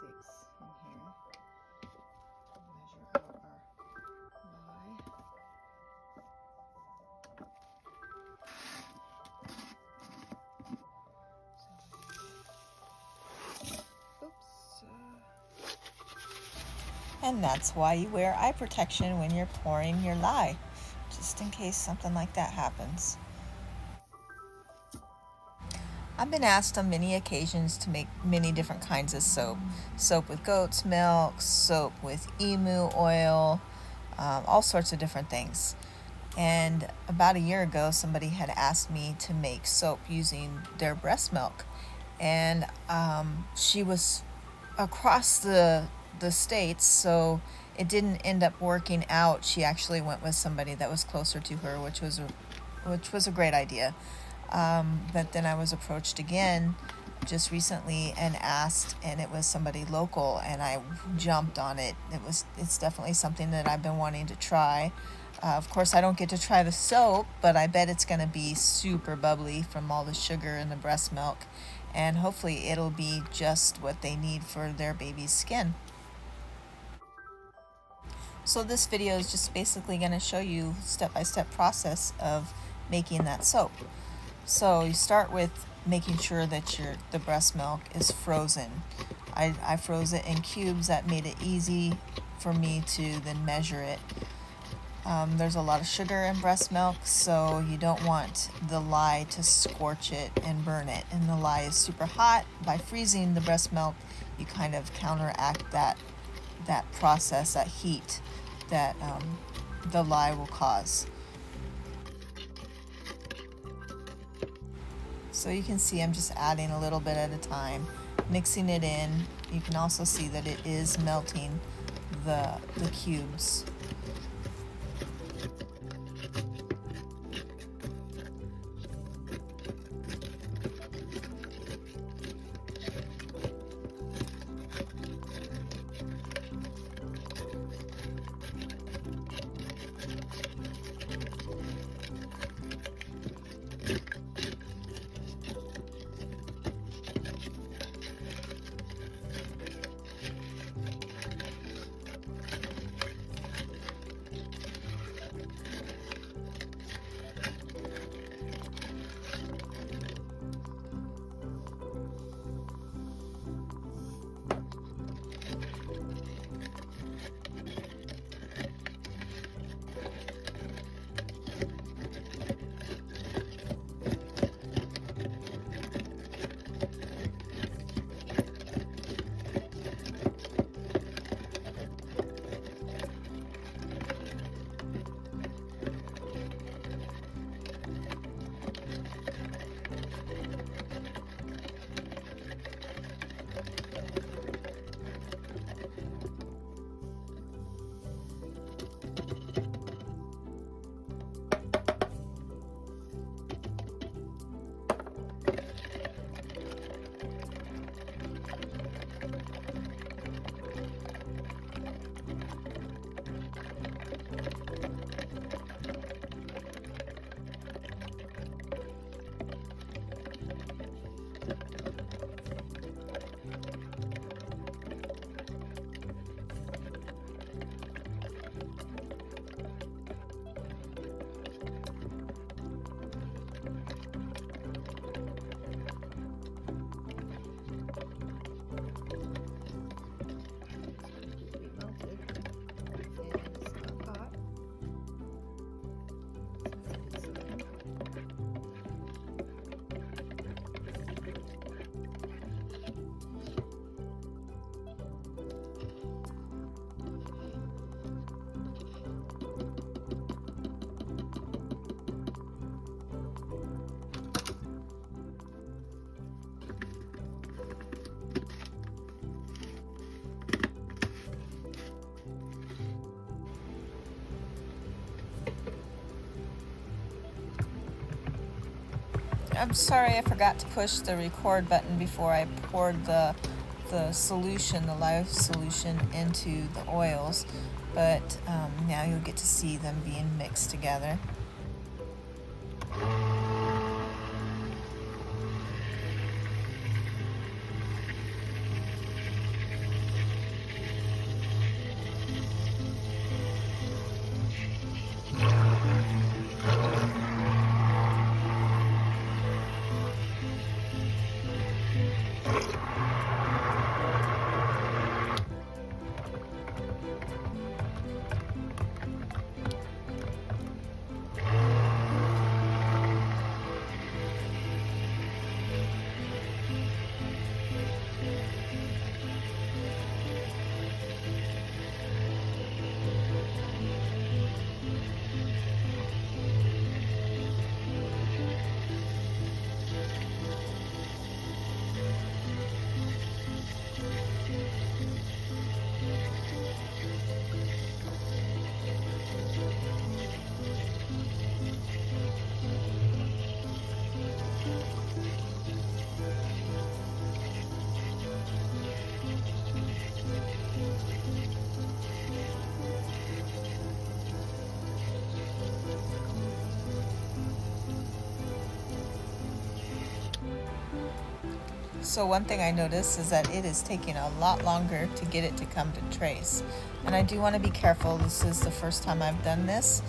in here. Measure out our lye. Oops. And that's why you wear eye protection when you're pouring your lye, just in case something like that happens. I've been asked on many occasions to make many different kinds of soap. Soap with goat's milk, soap with emu oil, all sorts of different things. And about a year ago, somebody had asked me to make soap using their breast milk. And she was across the states, so it didn't end up working out. She actually went with somebody that was closer to her, which was a great idea. But then I was approached again just recently and asked, and it was somebody local, and I jumped on it. It's definitely something that I've been wanting to try. Of course, I don't get to try the soap, but I bet it's going to be super bubbly from all the sugar in the breast milk, and hopefully it'll be just what they need for their baby's skin. So this video is just basically going to show you step-by-step process of making that soap. So you start with making sure that the breast milk is frozen. I froze it in cubes. That made it easy for me to then measure it. There's a lot of sugar in breast milk, so you don't want the lye to scorch it and burn it. And the lye is super hot. By freezing the breast milk, you kind of counteract that process, that heat that the lye will cause. So you can see I'm just adding a little bit at a time, mixing it in. You can also see that it is melting the cubes. I'm sorry, I forgot to push the record button before I poured the solution, the lye solution, into the oils, but now you'll get to see them being mixed together. So one thing I noticed is that it is taking a lot longer to get it to come to trace. And I do want to be careful. This is the first time I've done this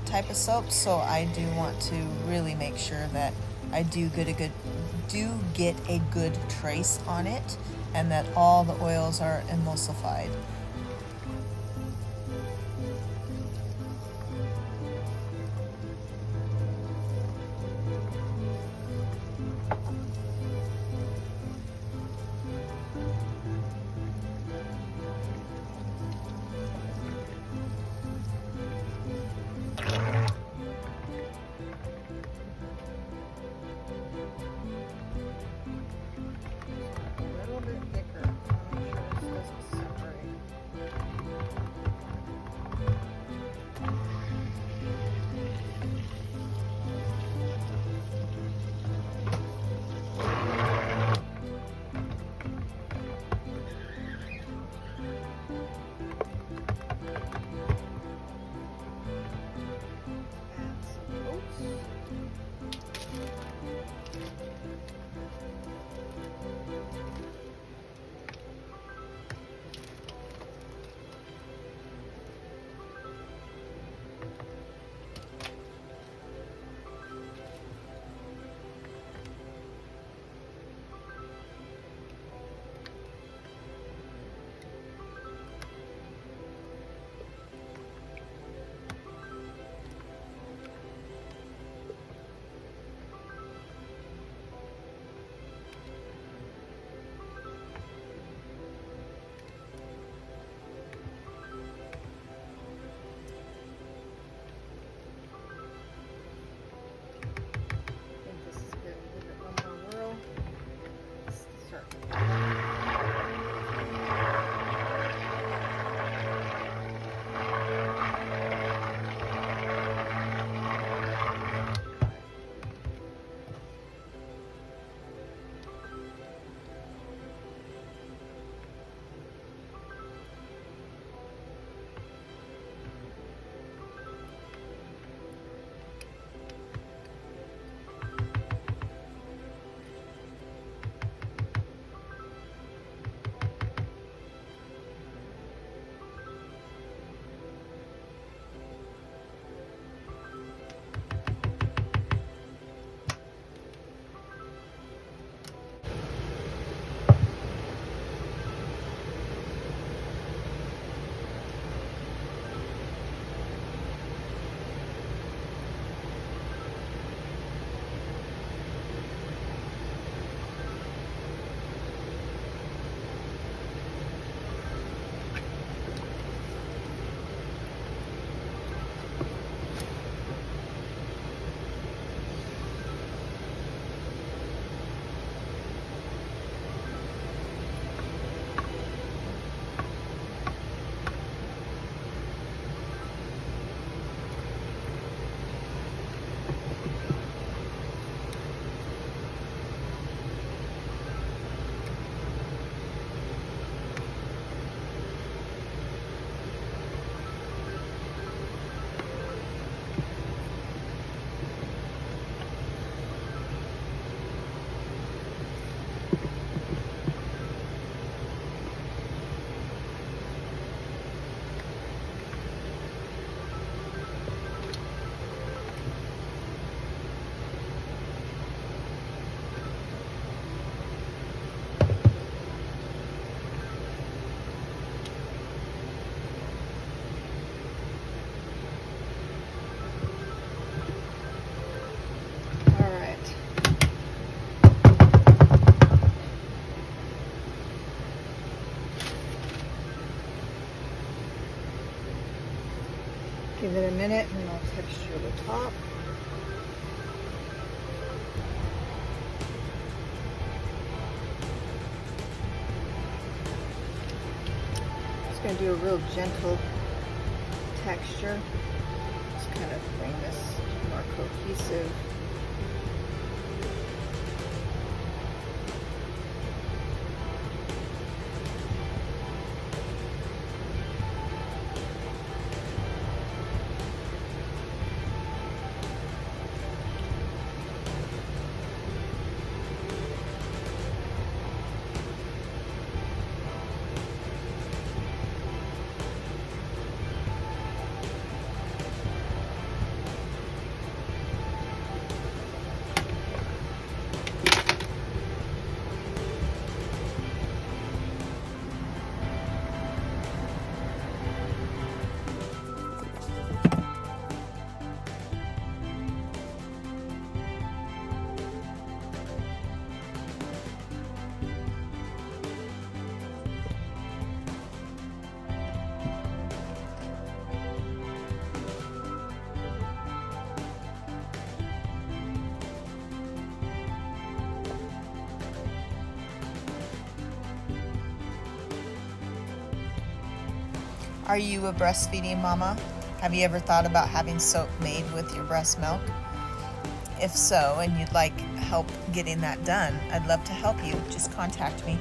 type of soap, so I do want to really make sure that I do get a good trace on it, and that all the oils are emulsified. Give it a minute and I'll texture the top. Just going to do a real gentle texture. Just kind of bring this more cohesive. Are you a breastfeeding mama? Have you ever thought about having soap made with your breast milk? If so, and you'd like help getting that done, I'd love to help you. Just contact me.